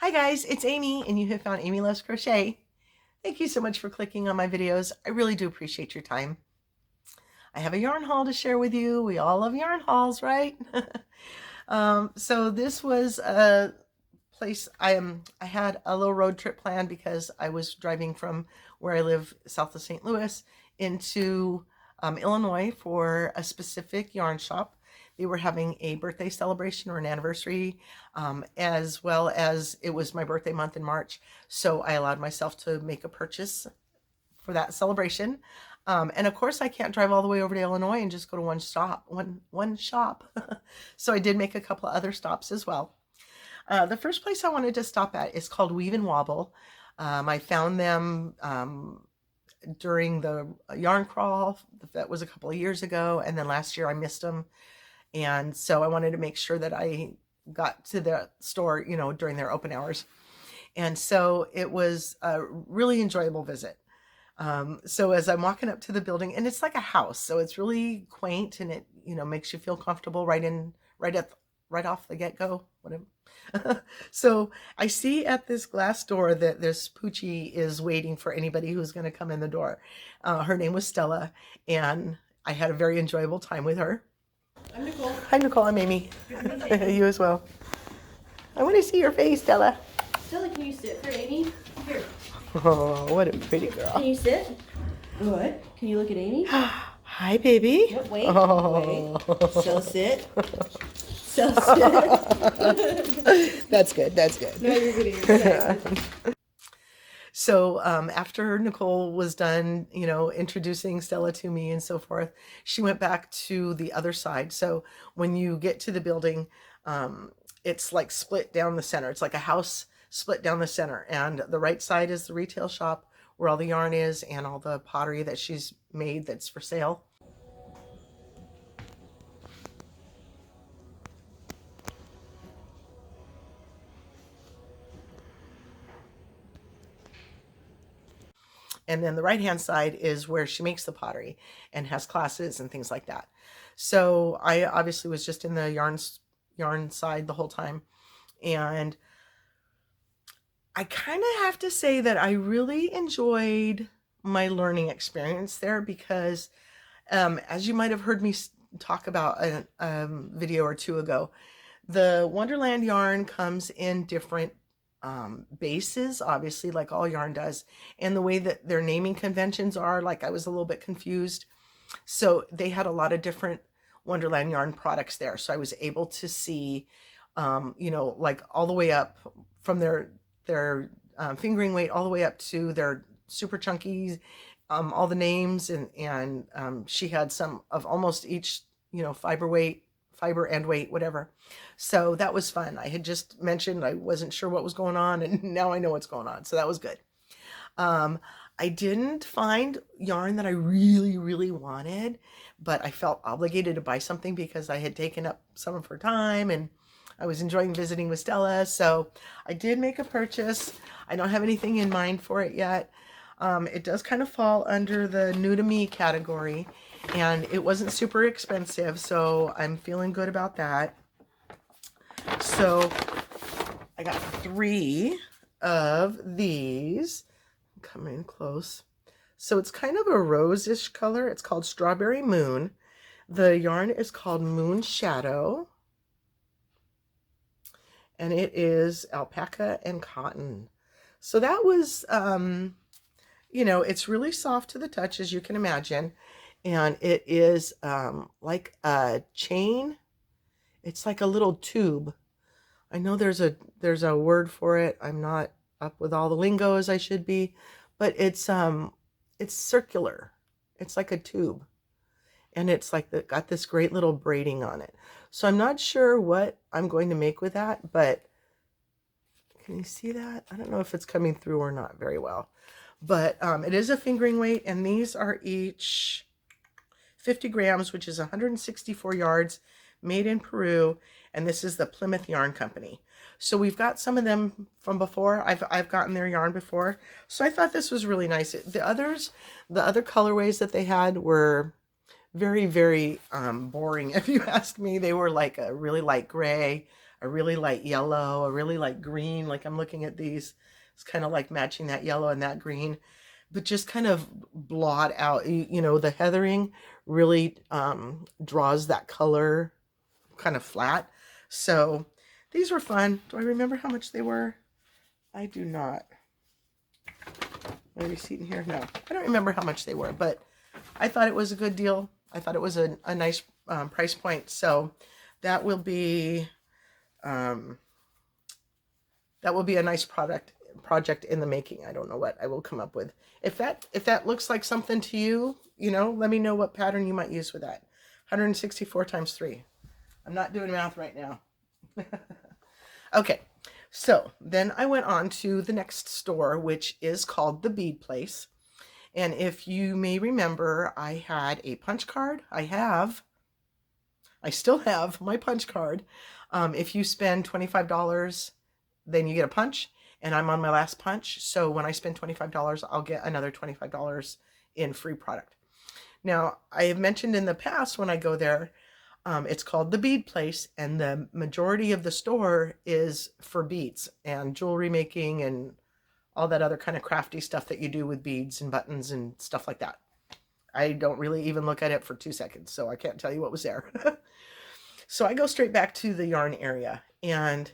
Hi guys, it's Amy and you have found Amy Loves Crochet. Thank you so much for clicking on my videos. I really do appreciate your time. I have a yarn haul to share with you. We all love yarn hauls, right? So this was a place I had a little road trip planned because I was driving from where I live south of St. Louis into Illinois for a specific yarn shop. They were having a birthday celebration or an anniversary, as well as it was my birthday month in March. So I allowed myself to make a purchase for that celebration. And of course, I can't drive all the way over to Illinois and just go to one shop. So I did make a couple of other stops as well. The first place I wanted to stop at is called Weave and Wobble. I found them during the yarn crawl. That was a couple of years ago, and then last year I missed them, and so I wanted to make sure that I got to the store, during their open hours. And so it was a really enjoyable visit. So as I'm walking up to the building, and it's like a house, so it's really quaint, and it makes you feel comfortable right off the get-go, whatever. So I see at this glass door that this Poochie is waiting for anybody who's going to come in the door. Her name was Stella, and I had a very enjoyable time with her. I'm Nicole. Hi, Nicole. I'm Amy. You as well. I want to see your face, Stella. Stella, can you sit for Amy? Here. Oh, what a pretty girl. Can you sit? Good. Can you look at Amy? Hi, baby. Yep, wait. Oh. Wait. So sit. So sit. That's good. That's good. Now you're getting excited. So after Nicole was done, introducing Stella to me and so forth, she went back to the other side. So when you get to the building, it's like split down the center. It's like a house split down the center. And the right side is the retail shop where all the yarn is and all the pottery that she's made that's for sale. And then the right hand side is where she makes the pottery and has classes and things like that. So I obviously was just in the yarn side the whole time. And I kind of have to say that I really enjoyed my learning experience there because as you might have heard me talk about a video or two ago, the Wonderland yarn comes in different bases, obviously, like all yarn does, and the way that their naming conventions are, like I was a little bit confused. So they had a lot of different Wonderland yarn products there, so I was able to see like all the way up from their fingering weight all the way up to their super chunkies, all the names, and she had some of almost each, fiber and weight, whatever. So that was fun. I had just mentioned I wasn't sure what was going on, and now I know what's going on. So that was good. I didn't find yarn that I really, really wanted, but I felt obligated to buy something because I had taken up some of her time and I was enjoying visiting with Stella. So I did make a purchase. I don't have anything in mind for it yet. It does kind of fall under the new to me category, and it wasn't super expensive, so I'm feeling good about that. So I got 3 of these. Come in close. So it's kind of a rose-ish color. It's called Strawberry Moon. The yarn is called Moon Shadow, and it is alpaca and cotton. So that was it's really soft to the touch, as you can imagine, and it is like a chain. It's like a little tube. I know there's a word for it. I'm not up with all the lingo as I should be, but it's circular. It's like a tube, and it's like got this great little braiding on it. So I'm not sure what I'm going to make with that, but can you see that? I don't know if it's coming through or not very well, but it is a fingering weight, and these are each 50 grams, which is 164 yards, made in Peru, and this is the Plymouth Yarn Company. So we've got some of them from before. I've gotten their yarn before, so I thought this was really nice. The other colorways that they had were very, very boring, if you ask me. They were like a really light gray, a really light yellow, a really light green. Like I'm looking at these, it's kind of like matching that yellow and that green, but just kind of blot out, the heathering really draws that color kind of flat. So these were fun. Do I remember how much they were? I do not. My receipt in here? No, I don't remember how much they were, but I thought it was a good deal. I thought it was a nice price point. So that will be a nice project in the making. I don't know what I will come up with. If that looks like something to you, let me know what pattern you might use with that. 164 times 3. I'm not doing math right now. Okay, so then I went on to the next store, which is called The Bead Place. And if you may remember, I had a punch card. I still have my punch card. If you spend $25, then you get a punch, and I'm on my last punch. So when I spend $25, I'll get another $25 in free product. Now, I have mentioned in the past when I go there, it's called The Bead Place, and the majority of the store is for beads and jewelry making and all that other kind of crafty stuff that you do with beads and buttons and stuff like that. I don't really even look at it for 2 seconds, so I can't tell you what was there. So I go straight back to the yarn area, and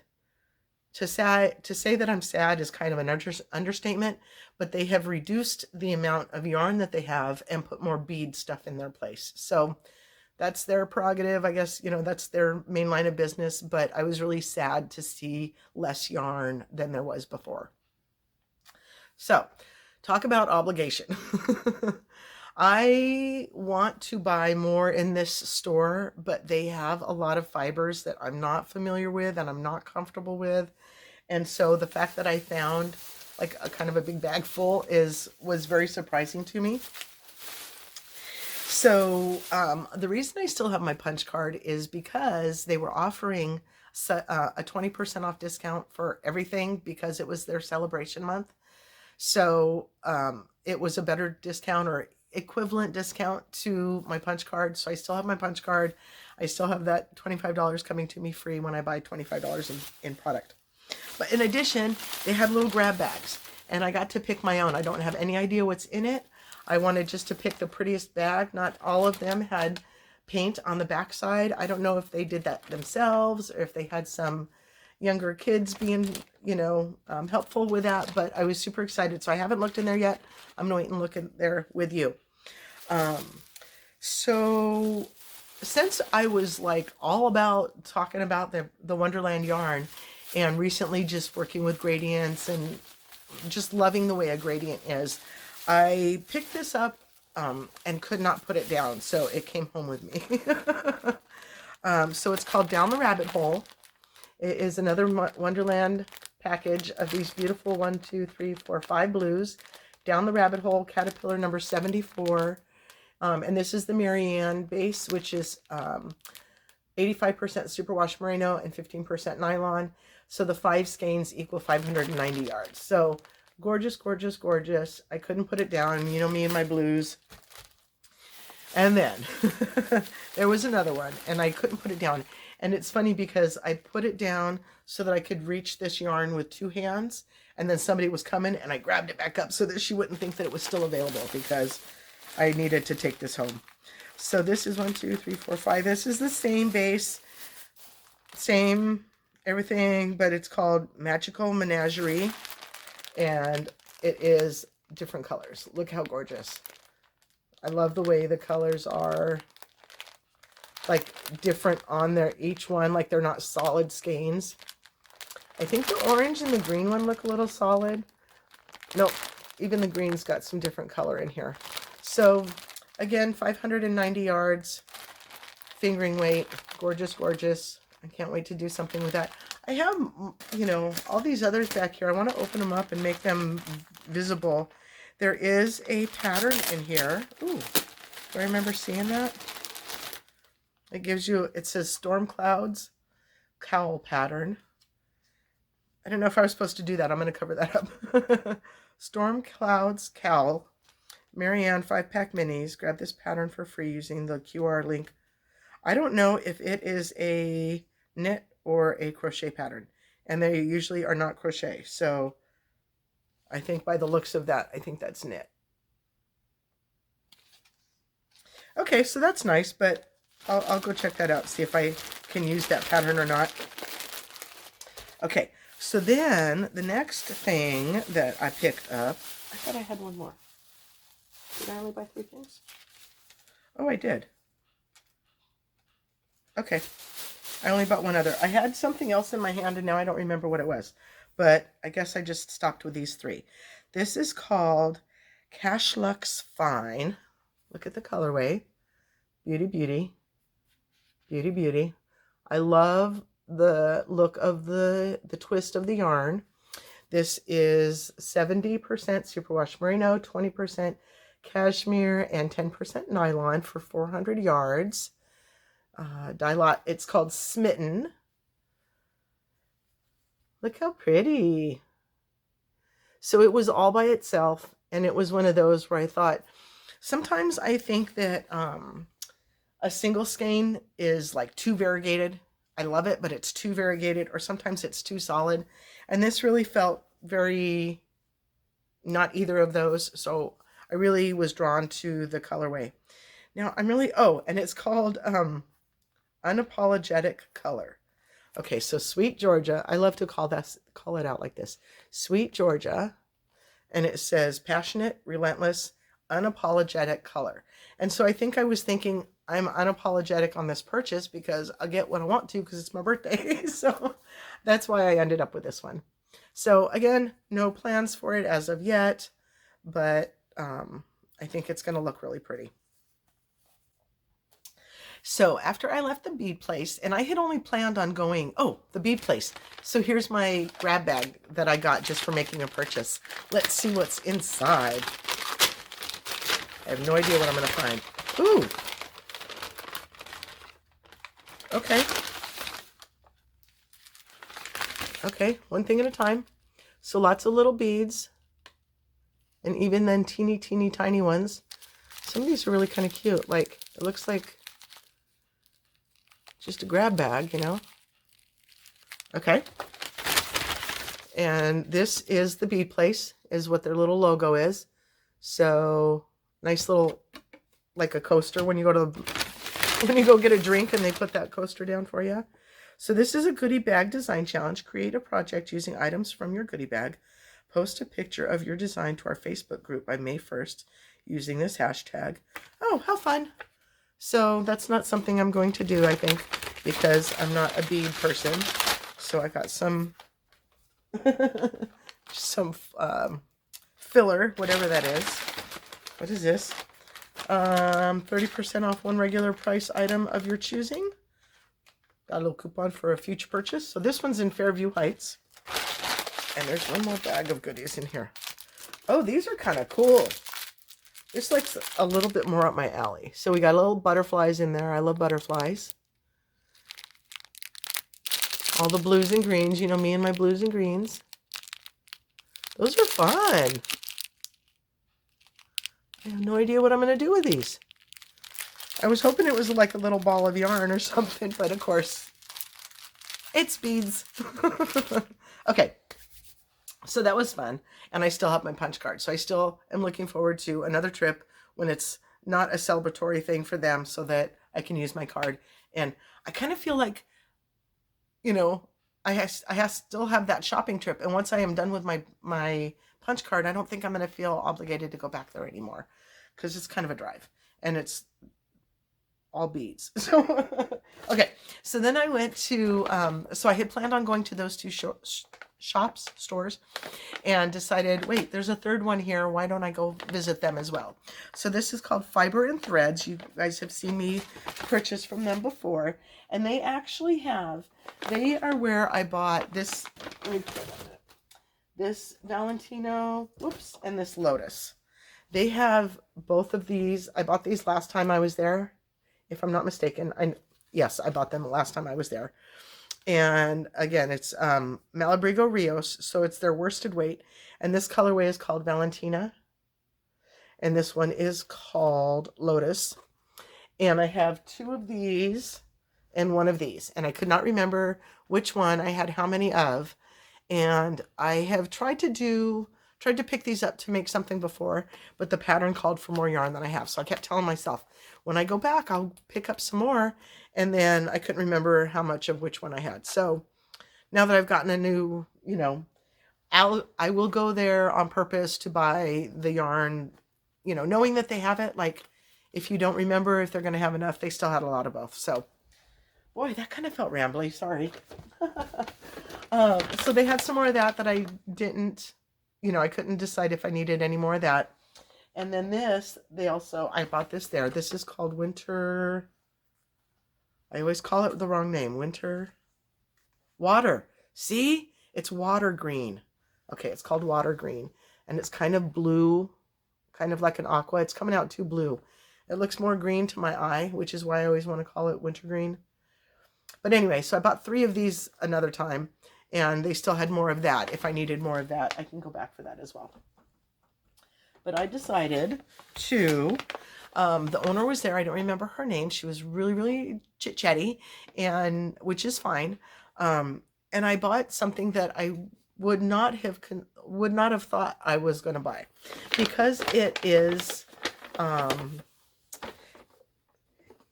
to say that I'm sad is kind of an understatement, but they have reduced the amount of yarn that they have and put more bead stuff in their place. So that's their prerogative. I guess, that's their main line of business, but I was really sad to see less yarn than there was before. So talk about obligation. I want to buy more in this store, but they have a lot of fibers that I'm not familiar with and I'm not comfortable with. And so the fact that I found like a kind of a big bag full was very surprising to me. So the reason I still have my punch card is because they were offering a 20% off discount for everything because it was their celebration month. So it was a better discount or equivalent discount to my punch card. So I still have my punch card. I still have that $25 coming to me free when I buy $25 in product. But in addition, they had little grab bags, and I got to pick my own. I don't have any idea what's in it. I wanted just to pick the prettiest bag. Not all of them had paint on the back side. I don't know if they did that themselves or if they had some younger kids being, helpful with that, but I was super excited. So I haven't looked in there yet. I'm going to wait and look in there with you. So since I was like all about talking about the Wonderland yarn and recently just working with gradients and just loving the way a gradient is, I picked this up and could not put it down. So it came home with me. So it's called Down the Rabbit Hole. It is another Wonderland package of these beautiful 1, 2, 3, 4, 5 blues. Down the Rabbit Hole, Caterpillar number 74. And this is the Marianne base, which is 85% superwash merino and 15% nylon. So the 5 skeins equal 590 yards. So gorgeous, gorgeous, gorgeous. I couldn't put it down. Me and my blues. And then there was another one, and I couldn't put it down. And it's funny because I put it down so that I could reach this yarn with 2 hands. And then somebody was coming and I grabbed it back up so that she wouldn't think that it was still available because I needed to take this home. So this is 1, 2, 3, 4, 5. This is the same base, same everything, but it's called Magical Menagerie. And it is different colors. Look how gorgeous. I love the way the colors are like different on there, each one, like they're not solid skeins. I think the orange and the green one look a little solid. Nope, even the green's got some different color in here. So again, 590 yards, fingering weight, gorgeous, gorgeous. I can't wait to do something with that. I have, all these others back here. I want to open them up and make them visible. There is a pattern in here. Ooh, do I remember seeing that? It gives you, it says Storm Clouds cowl pattern. I don't know if I was supposed to do that. I'm going to cover that up. Storm Clouds cowl, Marianne 5-pack minis. Grab this pattern for free using the QR link. I don't know if it is a knit or a crochet pattern. And they usually are not crochet. So I think by the looks of that, I think that's knit. Okay, so that's nice, but I'll go check that out, see if I can use that pattern or not. Okay, so then the next thing that I picked up, I thought I had one more. Did I only buy 3 things? Oh, I did. Okay, I only bought one other. I had something else in my hand and now I don't remember what it was, but I guess I just stopped with these 3. This is called Cash Lux Fine. Look at the colorway. Beauty, beauty. Beauty, beauty. I love the look of the twist of the yarn. This is 70% superwash merino, 20% cashmere, and 10% nylon for 400 yards. Dye lot. It's called Smitten. Look how pretty. So it was all by itself, and it was one of those where I thought, sometimes I think that a single skein is like too variegated. I love it, but it's too variegated, or sometimes it's too solid. And this really felt very not either of those. So I really was drawn to the colorway. Now I'm really, oh, and it's called Unapologetic Color. Okay, so Sweet Georgia, I love to call it out like this. Sweet Georgia, and it says passionate, relentless, unapologetic color. And so I think I was thinking I'm unapologetic on this purchase because I'll get what I want to because it's my birthday. So that's why I ended up with this one. So again, no plans for it as of yet, but I think it's going to look really pretty. So after I left the bead place, and I had only planned on going, oh, the bead place. So here's my grab bag that I got just for making a purchase. Let's see what's inside. I have no idea what I'm going to find. Ooh. Okay. Okay, one thing at a time. So lots of little beads. And even then teeny, teeny, tiny ones. Some of these are really kind of cute. Like, it looks like just a grab bag, you know? Okay. And this is the bead place, is what their little logo is. So, nice little, like a coaster when you go get a drink and they put that coaster down for you. So this is a goodie bag design challenge. Create a project using items from your goodie bag. Post a picture of your design to our Facebook group by May 1st using this hashtag. Oh, how fun. So that's not something I'm going to do, I think, because I'm not a bead person. So I got some filler, whatever that is. What is this? 30% off one regular price item of your choosing. Got a little coupon for a future purchase. So this one's in Fairview Heights. And there's one more bag of goodies in here. Oh, these are kind of cool. This looks a little bit more up my alley. So we got little butterflies in there. I love butterflies. All the blues and greens. You know me and my blues and greens. Those are fun. I have no idea what I'm going to do with these. I was hoping it was like a little ball of yarn or something, but of course, it's beads. Okay, so that was fun, and I still have my punch card. So I still am looking forward to another trip when it's not a celebratory thing for them so that I can use my card. And I kind of feel like, you know, I still have that shopping trip. And once I am done with my punch card, I don't think I'm going to feel obligated to go back there anymore because it's kind of a drive and it's all beads. So, okay. So then I went to, so I had planned on going to those 2 stores and decided, wait, there's a third one here. Why don't I go visit them as well? So this is called Fiber and Threads. You guys have seen me purchase from them before. And they actually they are where I bought this, this Valentino, and this Lotus. They have both of these. I bought these last time I was there, if I'm not mistaken. Yes, I bought them last time I was there. And again, it's Malabrigo Rios, so it's their worsted weight. And this colorway is called Valentina. And this one is called Lotus. And I have 2 of these and 1 of these. And I could not remember which one I had how many of. And I have tried to pick these up to make something before, but the pattern called for more yarn than I have. So I kept telling myself, when I go back, I'll pick up some more. And then I couldn't remember how much of which one I had. So now that I've gotten a new, I will go there on purpose to buy the yarn, knowing that they have it. Like, if you don't remember if they're going to have enough, they still had a lot of both. So, boy, that kind of felt rambly. Sorry. So they had some more of that I didn't, I couldn't decide if I needed any more of that. And then this, I bought this there. This is called Winter. I always call it the wrong name. Winter Water. See? It's water green. Okay, it's called water green. And it's kind of blue, kind of like an aqua. It's coming out too blue. It looks more green to my eye, which is why I always want to call it winter green. But anyway, so I bought 3 of these another time, and they still had more of that. If I needed more of that, I can go back for that as well. But I decided to, the owner was there. I don't remember her name. She was really, really chit-chatty, and which is fine. And I bought something that I would not have thought I was going to buy, because it is,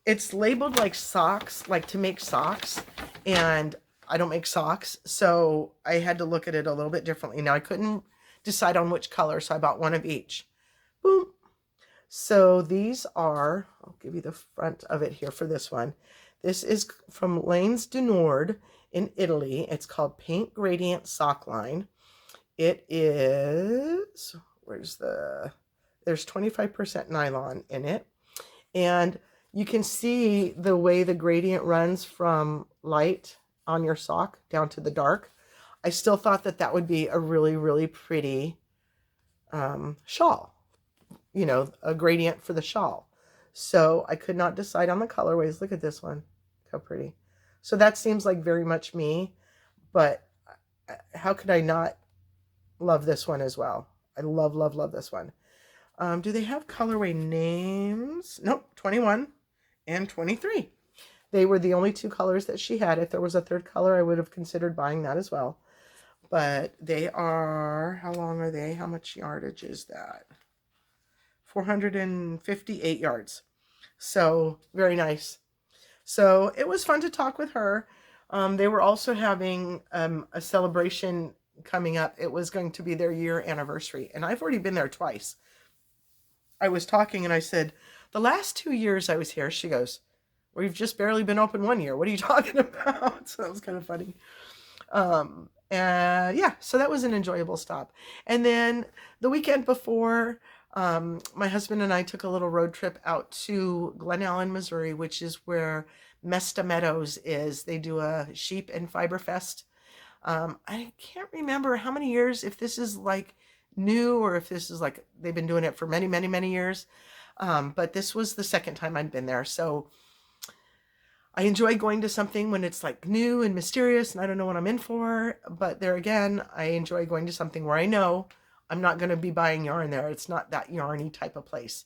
it's labeled like socks, like to make socks, and I don't make socks, so I had to look at it a little bit differently. Now I couldn't decide on which color, so I bought one of each. Boom. So these are, I'll give you the front of it here for this one. This is from Lanes du Nord in Italy. It's called Paint Gradient Sock Line. It is, there's 25% nylon in it. And you can see the way the gradient runs from light on your sock down to the dark. I still thought that would be a really, really pretty shawl, a gradient for the shawl. So I could not decide on the colorways. Look at this one. Look how pretty. So that seems like very much me, but how could I not love this one as well? I love, love, love this one. Do they have colorway names? Nope, 21 and 23. They were the only 2 colors that she had. If there was a 3rd color, I would have considered buying that as well. But they are, how long are they? How much yardage is that? 458 yards. So very nice. So it was fun to talk with her. They were also having a celebration coming up. It was going to be their year anniversary. And I've already been there twice. I was talking and I said, the last 2 years I was here, she goes, we've just barely been open 1 year. What are you talking about? So that was kind of funny. Yeah, so that was an enjoyable stop. And then the weekend before, my husband and I took a little road trip out to Glen Allen, Missouri, which is where Mesta Meadows is. They do a sheep and fiber fest. I can't remember how many years, if this is like new or if this is like they've been doing it for many, many, many years. But this was the second time I'd been there. So I enjoy going to something when it's like new and mysterious and I don't know what I'm in for. But there again, I enjoy going to something where I know I'm not going to be buying yarn there. It's not that yarny type of place.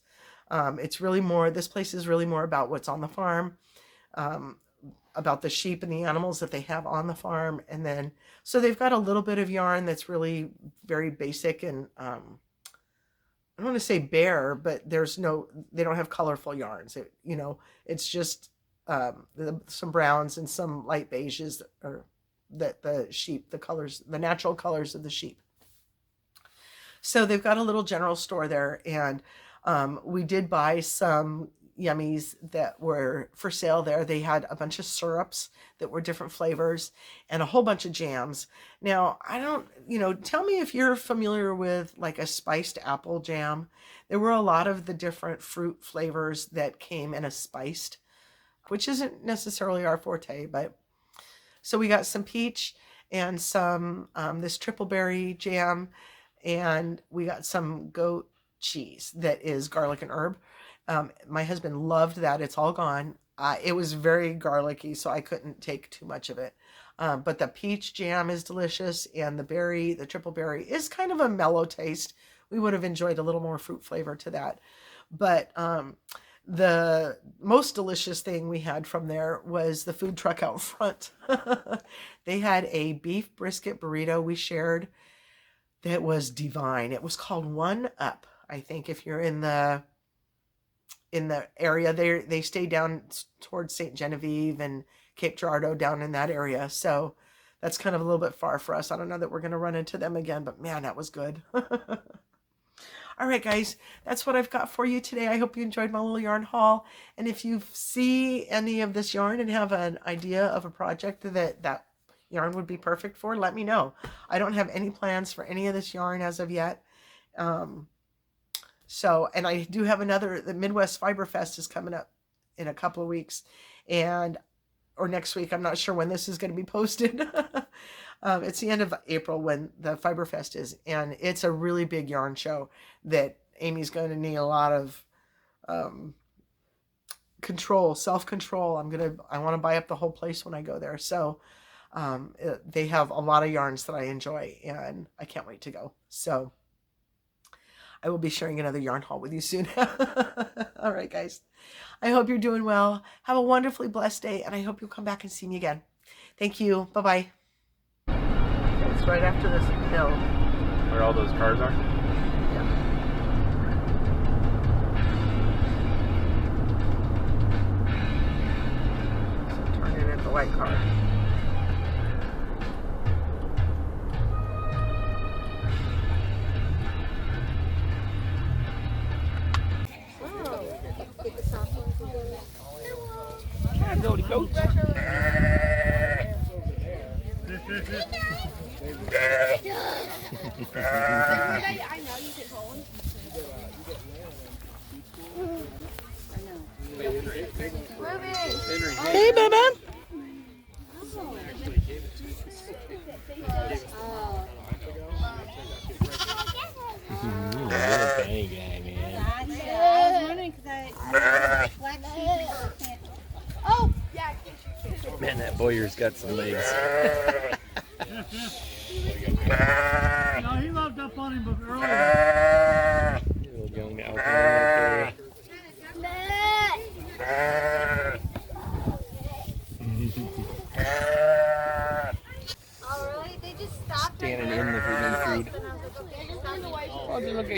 It's really more, this place is really more about what's on the farm, about the sheep and the animals that they have on the farm. And then, so they've got a little bit of yarn that's really very basic and, I don't want to say bare, but they don't have colorful yarns. It's just, some browns and some light beiges, or that the sheep, the colors, the natural colors of the sheep. So they've got a little general store there, and we did buy some yummies that were for sale there. They had a bunch of syrups that were different flavors and a whole bunch of jams. Now, I don't, tell me if you're familiar with like a spiced apple jam. There were a lot of the different fruit flavors that came in a spiced, which isn't necessarily our forte, but so we got some peach and some, this triple berry jam, and we got some goat cheese that is garlic and herb. My husband loved that. It's all gone. It was very garlicky, so I couldn't take too much of it. But the peach jam is delicious, and the triple berry is kind of a mellow taste. We would have enjoyed a little more fruit flavor to that. But the most delicious thing we had from there was the food truck out front. They had a beef brisket burrito we shared that was divine. It was called One Up. I think if you're in the area, they stay down towards St. Genevieve and Cape Girardeau, down in that area. So that's kind of a little bit far for us. I don't know that we're going to run into them again, but man, that was good. All right, guys, that's what I've got for you today. I hope you enjoyed my little yarn haul. And if you see any of this yarn and have an idea of a project that yarn would be perfect for, let me know. I don't have any plans for any of this yarn as of yet. And I do have the Midwest Fiber Fest is coming up in a couple of weeks, or next week. I'm not sure when this is going to be posted. It's the end of April when the Fiber Fest is, and it's a really big yarn show that Amy's going to need a lot of self-control. I want to buy up the whole place when I go there. So they have a lot of yarns that I enjoy, and I can't wait to go. So I will be sharing another yarn haul with you soon. All right, guys. I hope you're doing well. Have a wonderfully blessed day, and I hope you'll come back and see me again. Thank you. Bye-bye. It's right after this hill. Where all those cars are? Yeah. So turn in at the white car. Go to goats. I know you can hold. Hey, baby. Tiny guy, man. I was wondering because I black sheep. Oh, yeah. Man, that Boyer's got some legs. No, he locked up on him earlier. Little young alpha right there. Oh, really? They just stopped. Standing in the food. Oh, just look at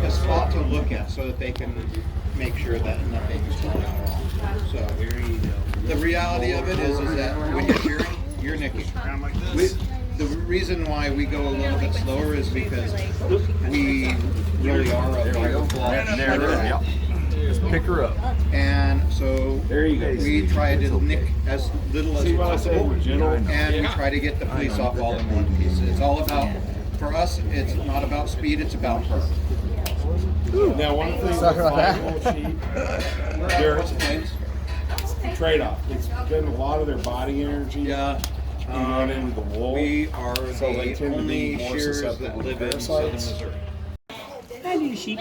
a spot to look at so that they can make sure that nothing's going wrong. So the reality of it is that when you're shearing, you're nicking. The reason why we go a little bit slower is because we really are a fiber. Just pick her up. And so There you go. we try to nick as little as possible, and we try to get the fleece off all in one piece. It's all about, for us, it's not about speed, it's about her. Now, one of the things with five-wool sheep, there's a trade-off. It's been a lot of their body energy Yeah. going into the wool. We are So they the tend to be only more shearers susceptible that to live in southern parasites. Missouri. Hi, little sheep.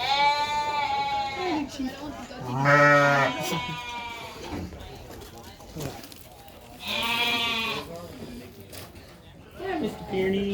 Mr. Kearney.